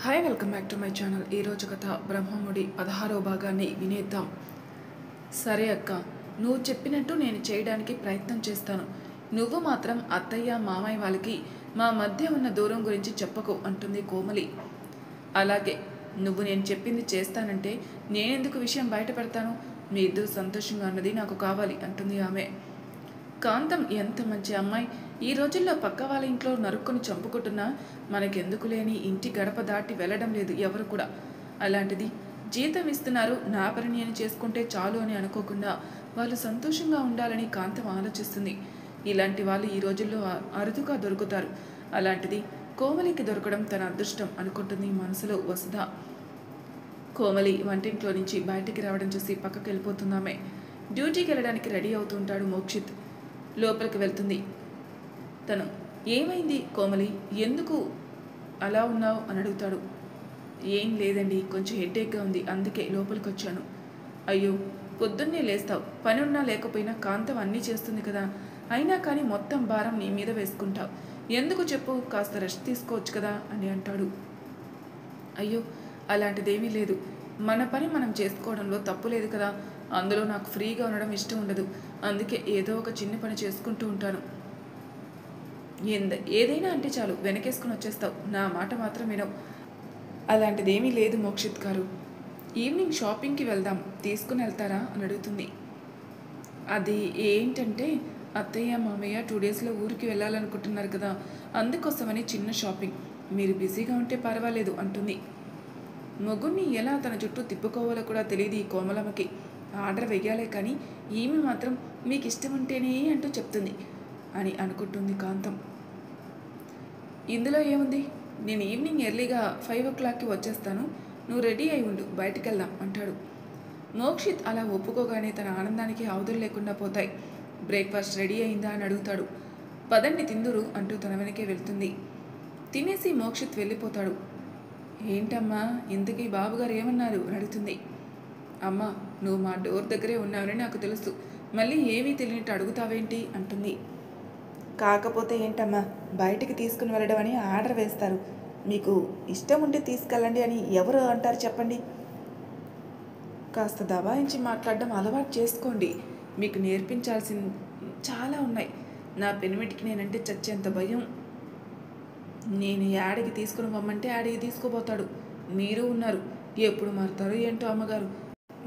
Hi welcome back to my channel. ఈరోజు కథ బ్రహ్మముడి 16వ భాగాన్ని వినేద్దాం. సరే అక్క, నువ్వు చెప్పినట్టు నేను చేయడానికి ప్రయత్నం చేస్తాను. నువ్వు మాత్రం అత్తయ్య మామయ్య వాళ్ళకి మా మధ్య ఉన్న దూరం గురించి చెప్పకు అంటుంది కోమలి. అలాగే, నువ్వు నేను చెప్పింది చేస్తానంటే నేనెందుకు విషయం బయట పెడతాను? మీ ఇద్దరు సంతోషంగా అన్నది నాకు కావాలి అంటుంది ఆమె. కాంతం ఎంత మంచి అమ్మాయి. ఈ రోజుల్లో పక్క వాళ్ళ ఇంట్లో నరుక్కొని చంపుకుంటున్నా మనకెందుకు లేని ఇంటి గడప దాటి వెళ్ళడం లేదు ఎవరు కూడా. అలాంటిది జీతం ఇస్తున్నారు, నా పని నేను చేసుకుంటే చాలు అని అనుకోకుండా వాళ్ళు సంతోషంగా ఉండాలని కాంతం ఆలోచిస్తుంది. ఇలాంటి వాళ్ళు ఈ రోజుల్లో అరుదుగా దొరుకుతారు. అలాంటిది కోమలికి దొరకడం తన అదృష్టం అనుకుంటుంది మనసులో వసుధ. కోమలి వంటింట్లో నుంచి బయటికి రావడం చూసి పక్కకి వెళ్ళిపోతుందామె. డ్యూటీకి వెళ్ళడానికి రెడీ అవుతుంటాడు మోక్షిత్. లోపలికి వెళ్తుంది తను. ఏమైంది కోమలి, ఎందుకు అలా ఉన్నావు అని అడుగుతాడు. ఏం లేదండి, కొంచెం హెడ్ఏక్గా ఉంది, అందుకే లోపలికి వచ్చాను. అయ్యో, పొద్దున్నే లేస్తావు, పని ఉన్నా లేకపోయినా కాంతం అన్నీ చేస్తుంది కదా, అయినా కానీ మొత్తం భారం నీ మీద వేసుకుంటావు. ఎందుకు చెప్పు, కాస్త రెస్ట్ తీసుకోవచ్చు కదా అని అంటాడు. అయ్యో, అలాంటిదేమీ లేదు, మన పని మనం చేసుకోవడంలో తప్పు లేదు కదా. అందులో నాకు ఫ్రీగా ఉండడం ఇష్టం ఉండదు, అందుకే ఏదో ఒక చిన్న పని చేసుకుంటూ ఉంటాను. ఏదైనా అంటే చాలు వెనకేసుకుని వచ్చేస్తావు, నా మాట మాత్రం వినవు. అలాంటిదేమీ లేదు మోక్షిత్ గారు. ఈవినింగ్ షాపింగ్కి వెళ్దాం, తీసుకుని వెళ్తారా అని అడుగుతుంది. అది ఏంటంటే అత్తయ్య మామయ్య 2 డేస్లో ఊరికి వెళ్ళాలనుకుంటున్నారు కదా, అందుకోసమని చిన్న షాపింగ్. మీరు బిజీగా ఉంటే పర్వాలేదు అంటుంది. మొగుణ్ణి ఎలా తన చుట్టూ తిప్పుకోవాలో కూడా తెలియదు ఈ కోమలమ్మకి. ఆర్డర్ వెయ్యాలే కానీ ఈమె మాత్రం మీకు ఇష్టం ఉంటేనే అంటూ చెప్తుంది అని అనుకుంటుంది కాంతం. ఇందులో ఏముంది, నేను ఈవినింగ్ ఎర్లీగా 5 o'clockకి వచ్చేస్తాను, నువ్వు రెడీ అయి ఉండు, బయటికి వెళ్దాం అంటాడు. మోక్షిత్ అలా ఒప్పుకోగానే తన ఆనందానికి అవధులు లేకుండా పోతాయి. బ్రేక్ఫాస్ట్ రెడీ అయిందా అని అడుగుతాడు. పదండి తిందురు అంటూ తన వెనకే వెళ్తుంది. తినేసి మోక్షిత్ వెళ్ళిపోతాడు. ఏంటమ్మా, ఇంతకీ బాబుగారు ఏమన్నారు అని అడుగుతుంది. అమ్మ, నువ్వు మా డోర్ దగ్గరే ఉన్నావని నాకు తెలుసు, మళ్ళీ ఏమీ తెలియనట్టు అడుగుతావేంటి అంటుంది. కాకపోతే ఏంటమ్మా, బయటికి తీసుకుని వెళ్ళడం అని ఆర్డర్ వేస్తారు, మీకు ఇష్టం ఉంటే తీసుకెళ్ళండి అని ఎవరు అంటారు చెప్పండి. కాస్త దబాయించి మాట్లాడడం అలవాటు చేసుకోండి, మీకు నేర్పించాల్సిన చాలా ఉన్నాయి. నా పెనిమిటికి నేనంటే చచ్చేంత భయం. నేను యాడికి తీసుకుని పొమ్మంటే ఆడికి తీసుకుపోతాడు. మీరు ఉన్నారు, ఎప్పుడు మారుతారో ఏంటో అమ్మగారు.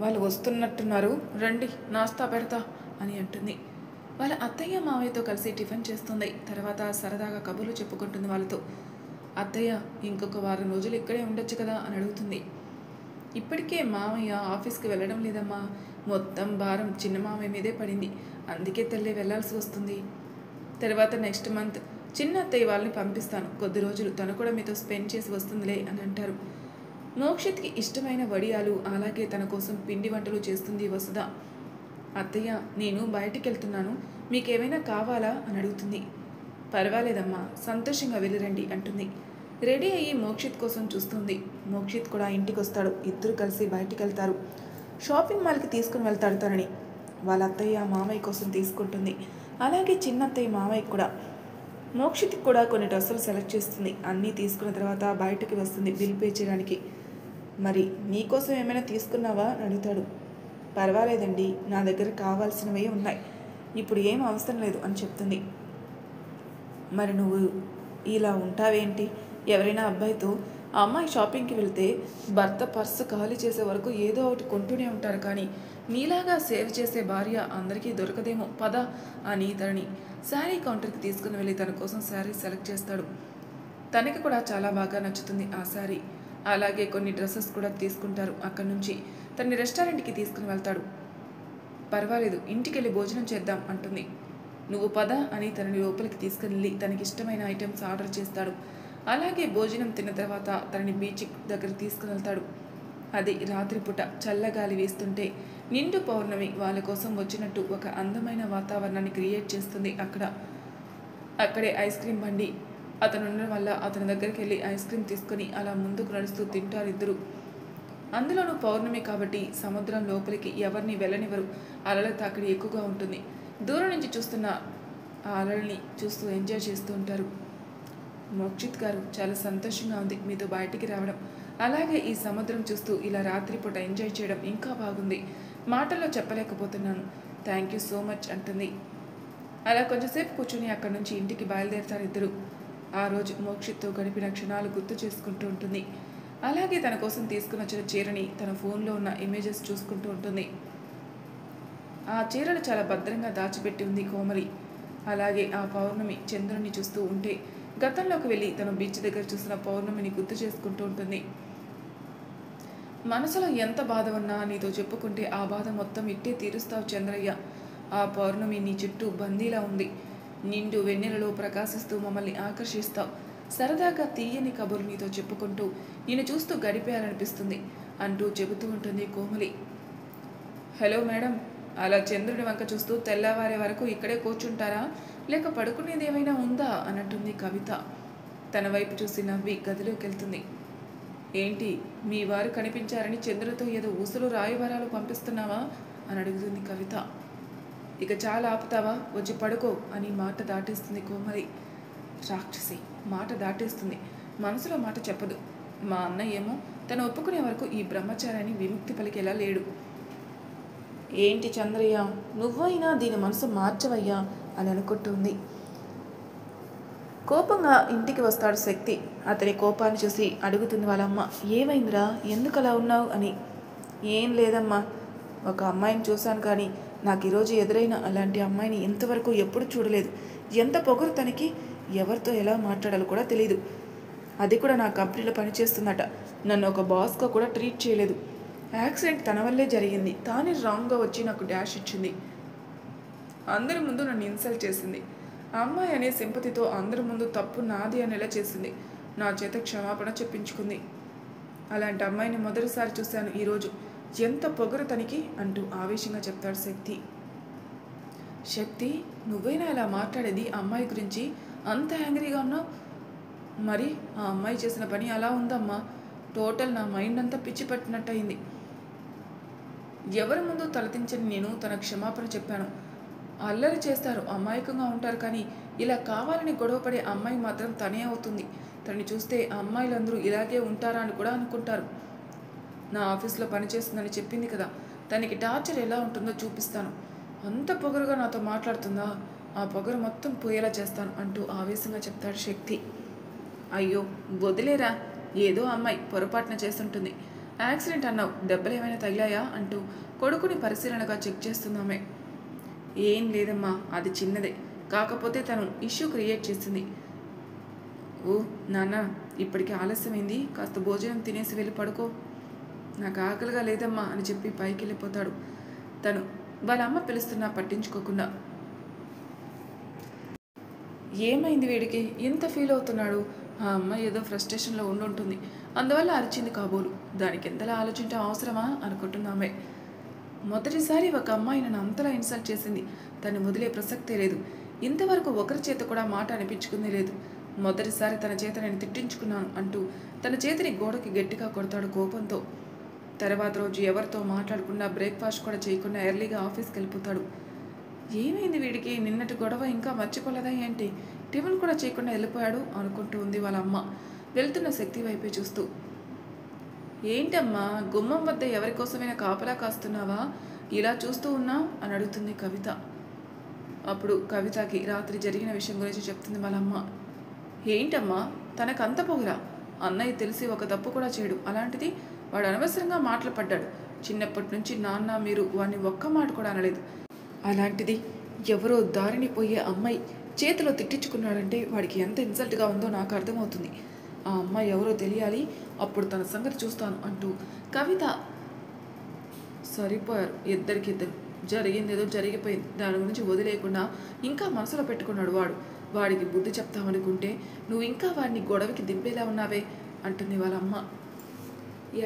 వాళ్ళు వస్తున్నట్టున్నారు, రండి నాస్తా పెడతా అని అంటుంది. వాళ్ళ అత్తయ్య మావయ్యతో కలిసి టిఫిన్ చేస్తుంది. తర్వాత సరదాగా కబుర్లు చెప్పుకుంటుంది వాళ్ళతో. అత్తయ్య, ఇంకొక వారం రోజులు ఇక్కడే ఉండొచ్చు కదా అని అడుగుతుంది. ఇప్పటికే మామయ్య ఆఫీస్కి వెళ్ళడం లేదమ్మా, మొత్తం భారం చిన్న మామయ్య మీదే పడింది, అందుకే తల్లి వెళ్ళాల్సి వస్తుంది. తర్వాత నెక్స్ట్ మంత్ చిన్న అత్తయ్య వాళ్ళని పంపిస్తాను, కొద్ది రోజులు తను కూడా మీతో స్పెండ్ చేసి వస్తుందిలే అని అంటారు. మోక్షిత్కి ఇష్టమైన వడియాలు, అలాగే తన కోసం పిండి వంటలు చేస్తుంది వసుధ. అత్తయ్య, నేను బయటికి వెళ్తున్నాను, మీకేమైనా కావాలా అని అడుగుతుంది. పర్వాలేదమ్మా, సంతోషంగా వెళ్ళిరండి అంటుంది. రెడీ అయ్యి మోక్షిత్ కోసం చూస్తుంది. మోక్షిత్ కూడా ఇంటికి వస్తాడు. ఇద్దరు కలిసి బయటికి వెళ్తారు. షాపింగ్ మాల్కి తీసుకుని వెళ్తాడు తనని. వాళ్ళ అత్తయ్య మామయ్య కోసం తీసుకుంటుంది, అలాగే చిన్న అత్తయ్య మామయ్య కూడా. మోక్షిత్కి కూడా కొన్ని డ్రెస్సులు సెలెక్ట్ చేస్తుంది. అన్నీ తీసుకున్న తర్వాత బయటకు వస్తుంది బిల్ పే చేయడానికి. మరి నీకోసం ఏమైనా తీసుకున్నావా అని అడుగుతాడు. పర్వాలేదండి, నా దగ్గర కావాల్సినవే ఉన్నాయి, ఇప్పుడు ఏం అవసరం లేదు అని చెప్తుంది. మరి నువ్వు ఇలా ఉంటావేంటి? ఎవరైనా అబ్బాయితో ఆ అమ్మాయి షాపింగ్కి వెళ్తే భర్త పర్సు ఖాళీ చేసే వరకు ఏదో ఒకటి కొంటూనే ఉంటారు, కానీ నీలాగా సేవ్ చేసే భార్య అందరికీ దొరకదేమో, పద అని తనని శారీ కౌంటర్కి తీసుకుని వెళ్ళి తన కోసం శారీ సెలెక్ట్ చేస్తాడు. తనకి కూడా చాలా బాగా నచ్చుతుంది ఆ శారీ. అలాగే కొన్ని డ్రెస్సెస్ కూడా తీసుకుంటారు. అక్కడి నుంచి తనని రెస్టారెంట్కి తీసుకుని వెళ్తాడు. పర్వాలేదు, ఇంటికి వెళ్ళి భోజనం చేద్దాం అంటుంది. నువ్వు పద అని తనని లోపలికి తీసుకుని తనకి ఇష్టమైన ఐటమ్స్ ఆర్డర్ చేస్తాడు. అలాగే భోజనం తిన్న తర్వాత తనని బీచ్ దగ్గర తీసుకుని వెళ్తాడు. అది రాత్రిపూట చల్లగాలి వేస్తుంటే నిండు పౌర్ణమి వాళ్ళ కోసం వచ్చినట్టు ఒక అందమైన వాతావరణాన్ని క్రియేట్ చేస్తుంది. అక్కడే ఐస్ క్రీమ్ బండి అతను ఉండడం వల్ల అతని దగ్గరికి వెళ్ళి ఐస్ క్రీమ్ తీసుకొని అలా ముందుకు నడుస్తూ తింటారు ఇద్దరు. అందులోనూ పౌర్ణమి కాబట్టి సముద్రం లోపలికి ఎవరిని వెళ్ళనివ్వరు. అలల తాకిడి ఎక్కువగా ఉంటుంది. దూరం నుంచి చూస్తున్న ఆ అలల్ని చూస్తూ ఎంజాయ్ చేస్తూ ఉంటారు. మోక్షిత్ గారు, చాలా సంతోషంగా ఉంది మీతో బయటికి రావడం. అలాగే ఈ సముద్రం చూస్తూ ఇలా రాత్రిపూట ఎంజాయ్ చేయడం ఇంకా బాగుంది. మాటల్లో చెప్పలేకపోతున్నాను. థ్యాంక్ యూ సో మచ్ అంటుంది. అలా కొంచెంసేపు కూర్చుని అక్కడి నుంచి ఇంటికి బయలుదేరుతారు ఇద్దరు. ఆ రోజు మోక్షిత్తో గడిపిన క్షణాలు గుర్తు చేసుకుంటూ ఉంటుంది. అలాగే తన కోసం తీసుకుని వచ్చిన చీరని తన ఫోన్లో ఉన్న ఇమేజెస్ చూసుకుంటూ ఉంటుంది. ఆ చీరను చాలా భద్రంగా దాచిపెట్టి ఉంది కోమలి. అలాగే ఆ పౌర్ణమి చంద్రుని చూస్తూ ఉంటే గతంలోకి వెళ్ళి తను బీచ్ దగ్గర చూసిన పౌర్ణమిని గుర్తు చేసుకుంటూ ఉంటుంది. మనసులో ఎంత బాధ ఉన్నా నీతో చెప్పుకుంటే ఆ బాధ మొత్తం ఇట్టే తీరుస్తావు చంద్రయ్య. ఆ పౌర్ణమి నీ చుట్టూ బందీలా ఉంది. నిండు వెన్నెలలో ప్రకాశిస్తూ మమ్మల్ని ఆకర్షిస్తావు. సరదాగా తీయని కబుర్లు నీతో చెప్పుకుంటూ నిన్ను చూస్తూ గడిపేయాలనిపిస్తుంది అంటూ చెబుతూ ఉంటుంది కోమలి. హలో మేడం, అలా చంద్రుడి వంక చూస్తూ తెల్లవారే వరకు ఇక్కడే కూర్చుంటారా, లేక పడుకునేది ఏమైనా ఉందా అని అంటుంది కవిత. తన వైపు చూసి నవ్వి గదిలోకి వెళ్తుంది. ఏంటి, మీ వారు కనిపించారని చంద్రుడితో ఏదో ఊసులు రాయబారాలు పంపిస్తున్నావా అని అడుగుతుంది కవిత. ఇక చాలా ఆపుతావా, వచ్చి పడుకో అని మాట దాటేస్తుంది కోమలి. రాక్షసి, మాట దాటేస్తుంది, మనసులో మాట చెప్పదు. మా అన్నయ్య ఏమో తను ఒప్పుకునే వరకు ఈ బ్రహ్మచారాన్ని విముక్తి పలికేలా లేడు. ఏంటి చంద్రయ్య, నువ్వైనా దీని మనసు మార్చవయ్యా అని అనుకుంటుంది. కోపంగా ఇంటికి వస్తాడు శక్తి. అతని కోపాన్ని చూసి అడుగుతుంది వాళ్ళమ్మ, ఏమైందిరా, ఎందుకు అలా ఉన్నావు అని. ఏం లేదమ్మా, ఒక అమ్మాయిని చూశాను కానీ నాకు ఈరోజు ఎదురైన అలాంటి అమ్మాయిని ఇంతవరకు ఎప్పుడు చూడలేదు. ఎంత పొగరు తనకి, ఎవరితో ఎలా మాట్లాడాలో కూడా తెలియదు. అది కూడా నా కంపెనీలో పనిచేస్తుందట. నన్ను ఒక బాస్గా కూడా ట్రీట్ చేయలేదు. యాక్సిడెంట్ తన వల్లే జరిగింది. తానే రాంగ్గా వచ్చి నాకు డాష్ ఇచ్చింది. అందరి ముందు నన్ను ఇన్సల్ట్ చేసింది. ఆ అమ్మాయి అనే సింపతితో అందరి ముందు తప్పు నాది అనేలా చేసింది. నా చేత క్షమాపణ చెప్పించుకుంది. అలాంటి అమ్మాయిని మొదటిసారి చూశాను ఈరోజు. ఎంత పొగరు తనికి అంటూ ఆవేశంగా చెప్తాడు శక్తి. శక్తి, నువ్వైనా ఇలా మాట్లాడేది అమ్మాయి గురించి? అంత యాంగ్రీగా ఉన్నావు. మరి ఆ అమ్మాయి చేసిన పని అలా ఉందమ్మా. టోటల్ నా మైండ్ అంతా పిచ్చి పట్టినట్టయింది. ఎవరి ముందు తలదించని నేను తన క్షమాపణ చెప్పాను. అల్లరి చేస్తారు, అమాయకంగా ఉంటారు, కానీ ఇలా కావాలని గొడవపడే అమ్మాయి మాత్రం తనే అవుతుంది. తనని చూస్తే అమ్మాయిలందరూ ఇలాగే ఉంటారా అని కూడా అనుకుంటారు. నా ఆఫీస్లో పనిచేస్తుందని చెప్పింది కదా, తనకి టార్చర్ ఎలా ఉంటుందో చూపిస్తాను. అంత పొగరుగా నాతో మాట్లాడుతుందా, ఆ పొగరు మొత్తం పోయేలా చేస్తాను అంటూ ఆవేశంగా చెప్తాడు శక్తి. అయ్యో వదిలేరా, ఏదో అమ్మాయి పొరపాటున చేస్తుంటుంది. యాక్సిడెంట్ అన్నావు, దెబ్బలు ఏమైనా తగిలాయా అంటూ కొడుకుని పరిశీలనగా చెక్ చేస్తున్నామే. ఏం లేదమ్మా, అది చిన్నదే, కాకపోతే తను ఇష్యూ క్రియేట్ చేసింది. ఓ నాన్న, ఇప్పటికి ఆలస్యమైంది, కాస్త భోజనం తినేసి వెళ్ళి పడుకో. నాకు ఆకలిగా లేదమ్మా అని చెప్పి పైకి వెళ్ళిపోతాడు. తను వాళ్ళ అమ్మ పిలుస్తున్నా పట్టించుకోకుండా. ఏమైంది వీడికి, ఎంత ఫీల్ అవుతున్నాడు? ఆ అమ్మాయి ఏదో ఫ్రస్ట్రేషన్లో ఉండుంటుంది, అందువల్ల అరిచింది కాబోలు. దానికి ఎంతలా ఆలోచించడం అవసరమా అనుకుంటున్నామే. మొదటిసారి ఒక అమ్మాయి నన్ను అంతలా ఇన్సల్ట్ చేసింది. తను వదిలే ప్రసక్తే లేదు. ఇంతవరకు ఒకరి చేత కూడా మాట అనిపించుకుందే లేదు. మొదటిసారి తన చేత నేను తిట్టించుకున్నాను అంటూ తన చేతిని గోడకి గట్టిగా కొడతాడు కోపంతో. తర్వాత రోజు ఎవరితో మాట్లాడకుండా బ్రేక్ఫాస్ట్ కూడా చేయకుండా ఎర్లీగా ఆఫీస్కి వెళ్ళిపోతాడు. ఏమైంది వీడికి, నిన్నటి గొడవ ఇంకా మర్చిపోలేదా ఏంటి, టిఫిన్ కూడా చేయకుండా వెళ్ళిపోయాడు అనుకుంటూ ఉంది వాళ్ళ అమ్మ వెళ్తున్న శక్తి వైపే చూస్తూ. ఏంటమ్మా, గుమ్మం వద్ద ఎవరికోసమైనా కాపలా కాస్తున్నావా, ఇలా చూస్తూ ఉన్నావు అని అడుగుతుంది కవిత. అప్పుడు కవితకి రాత్రి జరిగిన విషయం గురించి చెప్తుంది వాళ్ళమ్మ. ఏంటమ్మా, తనకంత పొగరా? అన్నయ్య తెలిసి ఒక తప్పు కూడా చేయడు, అలాంటిది వాడు అనవసరంగా మాటలు పడ్డాడు. చిన్నప్పటి నుంచి నాన్న మీరు వాడిని ఒక్క మాట కూడా అనలేదు. అలాంటిది ఎవరో దారిని పోయే అమ్మాయి చేతిలో తిట్టించుకున్నాడంటే వాడికి ఎంత ఇన్సల్ట్గా ఉందో నాకు అర్థమవుతుంది. ఆ అమ్మాయి ఎవరో తెలియాలి, అప్పుడు తన సంగతి చూస్తాను అంటూ కవిత. సరిపోయారు ఇద్దరికిద్దరు. జరిగింది ఏదో జరిగిపోయింది, దాని గురించి వదిలేయకుండా ఇంకా మనసులో పెట్టుకున్నాడు వాడు. వాడికి బుద్ధి చెప్తామనుకుంటే నువ్వు ఇంకా వాడిని గొడవకి దింపేలా ఉన్నావే అంటుంది వాళ్ళ అమ్మ.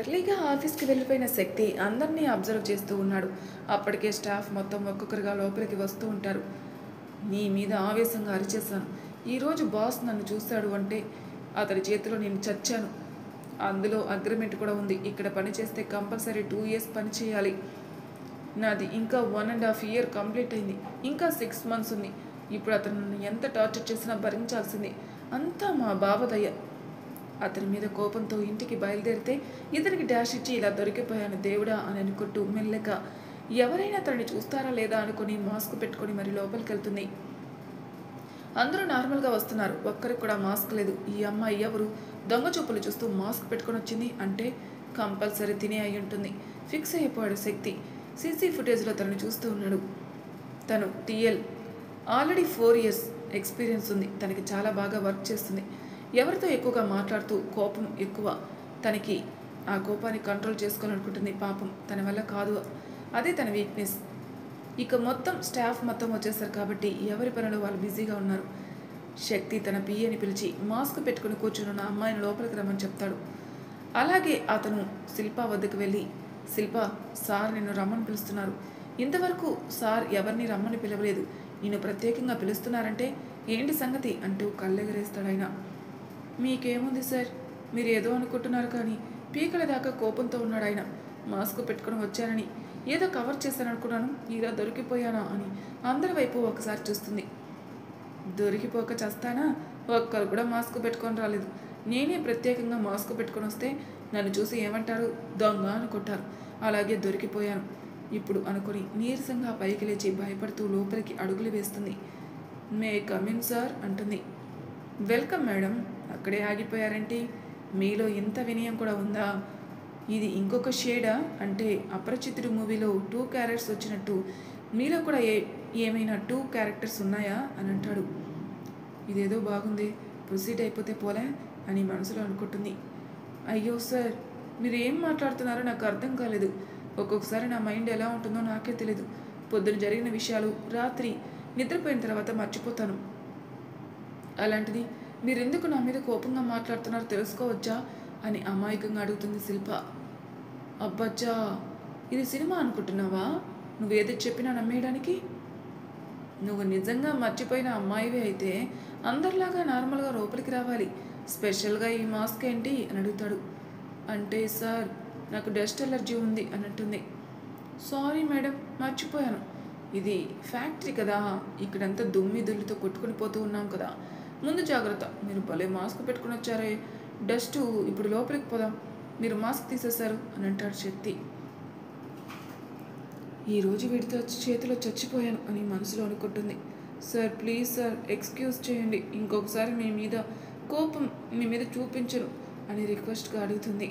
ఎర్లీగా ఆఫీస్కి వెళ్ళిపోయిన శక్తి అందరినీ అబ్జర్వ్ చేస్తూ ఉన్నాడు. అప్పటికే స్టాఫ్ మొత్తం ఒక్కొక్కరుగా లోపలికి వస్తూ ఉంటారు. నీ మీద ఆవేశంగా అరిచేశాను. ఈరోజు బాస్ నన్ను చూశాడు అంటే అతడి చేతిలో నేను చచ్చాను. అందులో అగ్రిమెంట్ కూడా ఉంది. ఇక్కడ పని చేస్తే కంపల్సరీ 2 years పని చేయాలి. నాది ఇంకా 1.5 year కంప్లీట్ అయింది. ఇంకా 6 months ఉంది. ఇప్పుడు అతను నన్ను ఎంత టార్చర్ చేసినా భరించాల్సింది. అంతా మా బావదయ్య. అతని మీద కోపంతో ఇంటికి బయలుదేరితే ఇతనికి డాష్ ఇచ్చి ఇలా దొరికిపోయాను దేవుడా అని అనుకుంటూ మెల్లగా ఎవరైనా తనని చూస్తారా లేదా అనుకుని మాస్క్ పెట్టుకొని మరి లోపలికి వెళ్తుంది. అందరూ నార్మల్గా వస్తున్నారు. ఒక్కరికి కూడా మాస్క్ లేదు. ఈ అమ్మాయి ఎవరు? దొంగ చూపులు చూస్తూ మాస్క్ పెట్టుకొని వచ్చింది అంటే కంపల్సరీ తినే అయి ఉంటుంది. ఫిక్స్ అయిపోయాడు శక్తి. సీసీ ఫుటేజ్లో తనని చూస్తూ ఉన్నాడు. తను టీఎల్, ఆల్రెడీ 4 years ఎక్స్పీరియన్స్ ఉంది. తనకి చాలా బాగా వర్క్ చేస్తుంది. ఎవరితో ఎక్కువగా మాట్లాడుతూ కోపం ఎక్కువ. తనకి ఆ కోపాన్ని కంట్రోల్ చేసుకోవాలనుకుంటుంది. పాపం తన వల్ల కాదు. అదే తన వీక్నెస్. ఇక మొత్తం స్టాఫ్ మొత్తం వచ్చేసారు కాబట్టి ఎవరి పనిలో వాళ్ళు బిజీగా ఉన్నారు. శక్తి తన పిఏని పిలిచి మాస్క్ పెట్టుకుని కూర్చున్న అమ్మాయిని లోపలికి రమ్మని చెప్తాడు. అలాగే అతను శిల్ప వద్దకు వెళ్ళి, శిల్ప, సార్ నిన్ను రమ్మని పిలుస్తున్నారు. ఇంతవరకు సార్ ఎవరిని రమ్మని పిలవలేదు. నిన్ను ప్రత్యేకంగా పిలుస్తున్నారంటే ఏంటి సంగతి అంటూ కళ్ళెగరేస్తాడు ఆయన. మీకేముంది సార్, మీరు ఏదో అనుకుంటున్నారు కానీ పీకల దాకా కోపంతో ఉన్నాడు ఆయన. మాస్క్ పెట్టుకుని వచ్చానని ఏదో కవర్ చేశాననుకున్నాను, ఇలా దొరికిపోయానా అని అందరి వైపు ఒకసారి చూస్తుంది. దొరికిపోక చేస్తానా? ఒక్కరు కూడా మాస్క్ పెట్టుకొని రాలేదు. నేనే ప్రత్యేకంగా మాస్క్ పెట్టుకొని వస్తే నన్ను చూసి ఏమంటారు? దొంగ అనుకుంటారు. అలాగే దొరికిపోయాను ఇప్పుడు అనుకుని నీరసంగా పైకి లేచి భయపడుతూ లోపలికి అడుగులు వేస్తుంది. మే కమిన్ సార్ అంటుంది. Welcome madam. అక్కడే ఆగిపోయారంటే మీలో ఇంత వినయం కూడా ఉందా? ఇది ఇంకొక షేడా? అంటే అపరిచితుడు మూవీలో 2 క్యారెక్టర్స్ వచ్చినట్టు మీలో కూడా ఏమైనా 2 క్యారెక్టర్స్ ఉన్నాయా అని అంటాడు. ఇదేదో బాగుంది, ప్రొసీడ్ అయిపోతే పోలే అని మనసులో అనుకుంటుంది. అయ్యో సార్, మీరు ఏం మాట్లాడుతున్నారో నాకు అర్థం కాలేదు. ఒక్కొక్కసారి నా మైండ్ ఎలా ఉంటుందో నాకే తెలియదు. పొద్దున జరిగిన విషయాలు రాత్రి నిద్రపోయిన తర్వాత మర్చిపోతాను. అలాంటిది మీరెందుకు నా మీద కోపంగా మాట్లాడుతున్నారో తెలుసుకోవచ్చా అని అమాయకంగా అడుగుతుంది శిల్ప. అబ్బచ్చా, ఇది సినిమా అనుకుంటున్నావా? నువ్వేది చెప్పినా నమ్మేయడానికి? నువ్వు నిజంగా మర్చిపోయిన అమ్మాయివే అయితే అందరిలాగా నార్మల్గా లోపలికి రావాలి. స్పెషల్గా ఈ మాస్క్ ఏంటి అని అడుగుతాడు. అంటే సార్, నాకు డస్ట్ ఎలర్జీ ఉంది అన్నట్టుంది. సారీ మేడం, మర్చిపోయాను. ఇది ఫ్యాక్టరీ కదా, ఇక్కడంతా దుమ్మి దుల్లితో కొట్టుకుని పోతూ ఉన్నాం కదా. ముందు జాగ్రత్త. మీరు భలే మాస్క్ పెట్టుకుని వచ్చారే. డస్ట్, ఇప్పుడు లోపలికి పోదాం. మీరు మాస్క్ తీసేశారు అని అంటాడు శక్తి. ఈరోజు వీడితో చేతిలో చచ్చిపోయాను అని మనసులో అనుకుంటుంది. సార్ ప్లీజ్ సార్, ఎక్స్క్యూజ్ చేయండి. ఇంకొకసారి మీ మీద కోపం మీ మీద చూపించరు అని రిక్వెస్ట్గా అడుగుతుంది.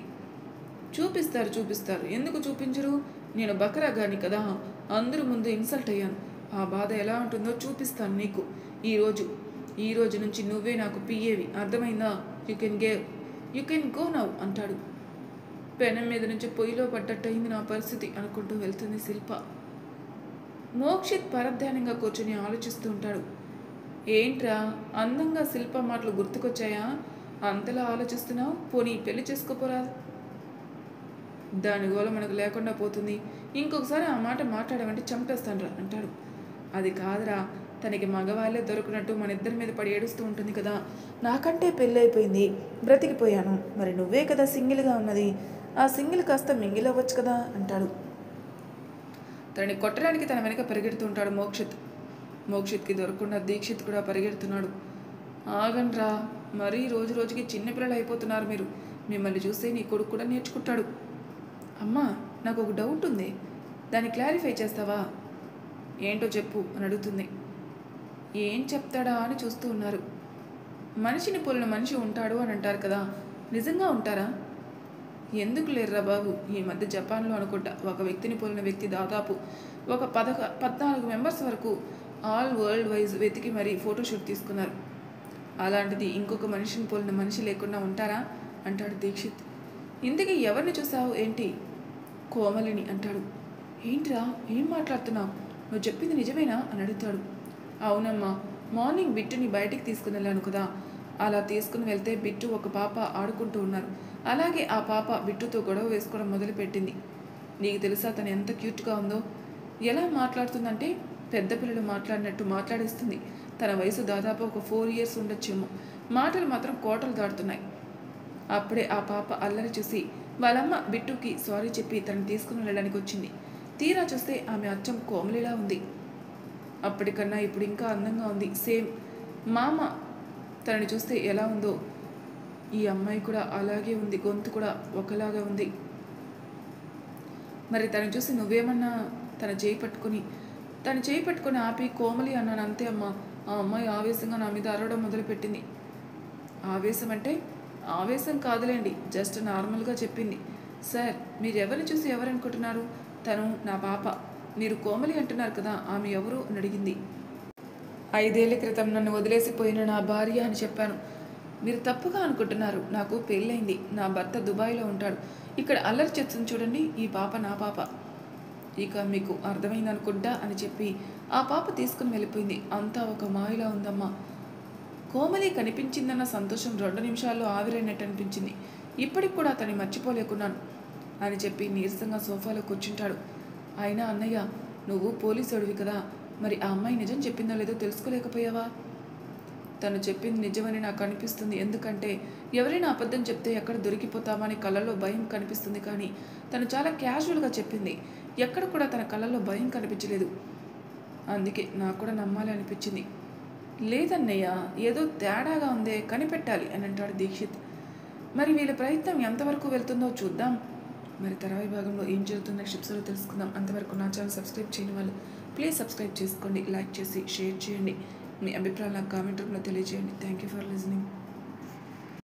చూపిస్తారు. ఎందుకు చూపించరు? నేను బకరా గాని కదా, అందరూ ముందు ఇన్సల్ట్ అయ్యాను. ఆ బాధ ఎలా ఉంటుందో చూపిస్తాను నీకు. ఈ రోజు నుంచి నువ్వే నాకు పిఏవి, అర్థమైందా? యూ కెన్ గో నౌ అంటాడు. పెనం మీద నుంచి పొయ్యిలో పడ్డట్టయింది నా పరిస్థితి అనుకుంటూ వెళ్తుంది శిల్ప. మోక్షిత్ పరధ్యానంగా కూర్చొని ఆలోచిస్తూ ఉంటాడు. ఏంట్రా, అందంగా శిల్ప మాటలు గుర్తుకొచ్చాయా? అంతలా ఆలోచిస్తున్నావు? పోనీ పెళ్లి చేసుకోపోరా? దాని గోల మనకు లేకుండా పోతుంది. ఇంకొకసారి ఆ మాట మాట్లాడమంటే చంపేస్తానురా అంటాడు. అది కాదురా, తనకి మగవాళ్ళే దొరికినట్టు మన ఇద్దరి మీద పడి ఏడుస్తూ ఉంటుంది కదా. నాకంటే పెళ్ళైపోయింది, బ్రతికిపోయాను. మరి నువ్వే కదా సింగిల్గా ఉన్నది. ఆ సింగిల్ కాస్త మింగిల్ అవ్వచ్చు కదా అంటాడు. తనని కొట్టడానికి తన వెనక పరిగెడుతూ ఉంటాడు మోక్షిత్కి దొరకకుండా దీక్షిత్ కూడా పరిగెడుతున్నాడు. ఆగండ్రా, మరీ రోజు రోజుకి చిన్నపిల్లలు అయిపోతున్నారు మీరు. మిమ్మల్ని చూస్తే నీ కొడుకు కూడా నేర్చుకుంటాడు. అమ్మా, నాకు ఒక డౌట్ ఉంది, దాన్ని క్లారిఫై చేస్తావా? ఏంటో చెప్పు అని అడుగుతుంది. ఏం చెప్తాడా అని చూస్తూ ఉన్నారు. మనిషిని పోలిన మనిషి ఉంటాడు అని అంటారు కదా, నిజంగా ఉంటారా? ఎందుకు లేర్రా బాబు, ఈ మధ్య జపాన్లో అనుకుంటా ఒక వ్యక్తిని పోలిన వ్యక్తి దాదాపు ఒక 14 మెంబర్స్ వరకు ఆల్ వరల్డ్ వైజ్ వెతికి మరీ ఫోటోషూట్ తీసుకున్నారు. అలాంటిది ఇంకొక మనిషిని పోలిన మనిషి లేకుండా ఉంటారా అంటాడు దీక్షిత్. ఇంతకీ ఎవరిని చూసావు ఏంటి? కోమలిని అంటాడు. ఏంట్రా, ఏం మాట్లాడుతున్నావు? నువ్వు చెప్పింది నిజమేనా అని అడుగుతాడు. అవునమ్మా, మార్నింగ్ బిట్టుని బయటికి తీసుకుని వెళ్ళాను కదా. అలా తీసుకుని వెళ్తే బిట్టు ఒక పాప ఆడుకుంటూ ఉన్నారు. అలాగే ఆ పాప బిట్టుతో గొడవ వేసుకోవడం మొదలుపెట్టింది. నీకు తెలుసా తను ఎంత క్యూట్గా ఉందో? ఎలా మాట్లాడుతుందంటే పెద్ద పిల్లలు మాట్లాడినట్టు మాట్లాడేస్తుంది. తన వయసు దాదాపు ఒక 4 years ఉండొచ్చేమో. మాటలు మాత్రం కోటలు దాటుతున్నాయి. అప్పుడే ఆ పాప అల్లరి చూసి వాళ్ళమ్మ బిట్టుకి సారీ చెప్పి తనని తీసుకుని వెళ్ళడానికి వచ్చింది. తీరా చూస్తే ఆమె అచ్చం కోమలిలా ఉంది. అప్పటికన్నా ఇప్పుడు ఇంకా అందంగా ఉంది. సేమ్ మామ తనని చూస్తే ఎలా ఉందో ఈ అమ్మాయి కూడా అలాగే ఉంది, గొంతు కూడా ఒకలాగా ఉంది. మరి తను చూసి నువ్వేమన్నా తన చేయి పట్టుకొని ఆపి కోమలి అన్నాను. అంతే అమ్మా. ఆ అమ్మాయి ఆవేశంగా నా మీద అరవడం మొదలుపెట్టింది. ఆవేశం అంటే ఆవేశం కాదులేండి, జస్ట్ నార్మల్గా చెప్పింది. సార్, మీరు ఎవరిని చూసి ఎవరనుకుంటున్నారు? తను నా పాప. మీరు కోమలి అంటున్నారు కదా, ఆమె ఎవరు అని అడిగింది. 5 ఏళ్ల క్రితం నన్ను వదిలేసిపోయిన నా భార్య అని చెప్పాను. మీరు తప్పుగా అనుకుంటున్నారు. నాకు పెళ్ళైంది. నా భర్త దుబాయ్లో ఉంటాడు. ఇక్కడ అల్లరి చేస్తుంది చూడండి, ఈ పాప నా పాప. ఇక మీకు అర్థమైందనుకుంటా అని చెప్పి ఆ పాప తీసుకుని వెళ్ళిపోయింది. అంతా ఒక మాయలా ఉందమ్మా. కోమలి కనిపించిందన్న సంతోషం 2 నిమిషాల్లో ఆవిరైనట్టు అనిపించింది. ఇప్పటికి కూడా అతన్ని మర్చిపోలేకున్నాను అని చెప్పి నీరసంగా సోఫాలో కూర్చుంటాడు. అయినా అన్నయ్య, నువ్వు పోలీసుడివి కదా, మరి ఆ అమ్మాయి నిజం చెప్పిందో లేదో తెలుసుకోలేకపోయావా? తను చెప్పింది నిజమని నాకు అనిపిస్తుంది. ఎందుకంటే ఎవరైనా అబద్ధం చెప్తే ఎక్కడ దొరికిపోతామని కళ్ళల్లో భయం కనిపిస్తుంది. కానీ తను చాలా క్యాజువల్గా చెప్పింది. ఎక్కడ కూడా తన కళ్ళల్లో భయం కనిపించలేదు. అందుకే నాకు కూడా నమ్మాలి అనిపించింది. లేదన్నయ్య, ఏదో తేడాగా ఉందే, కనిపెట్టాలి అని అంటాడు దీక్షిత్. మరి వీళ్ళ ప్రయత్నం ఎంతవరకు వెళ్తుందో చూద్దాం. మరి తర్వాయి భాగంలో ఏం జరుగుతుందో నెక్స్ట్ తెలుసుకుందాం. అంతవరకు నా ఛానల్ సబ్స్క్రైబ్ చేయని వాళ్ళు ప్లీజ్ సబ్స్క్రైబ్ చేసుకోండి, లైక్ చేసి షేర్ చేయండి. మీ అభిప్రాయాలు నాకు కామెంట్ రూపంలో తెలియజేయండి. Thank you for listening.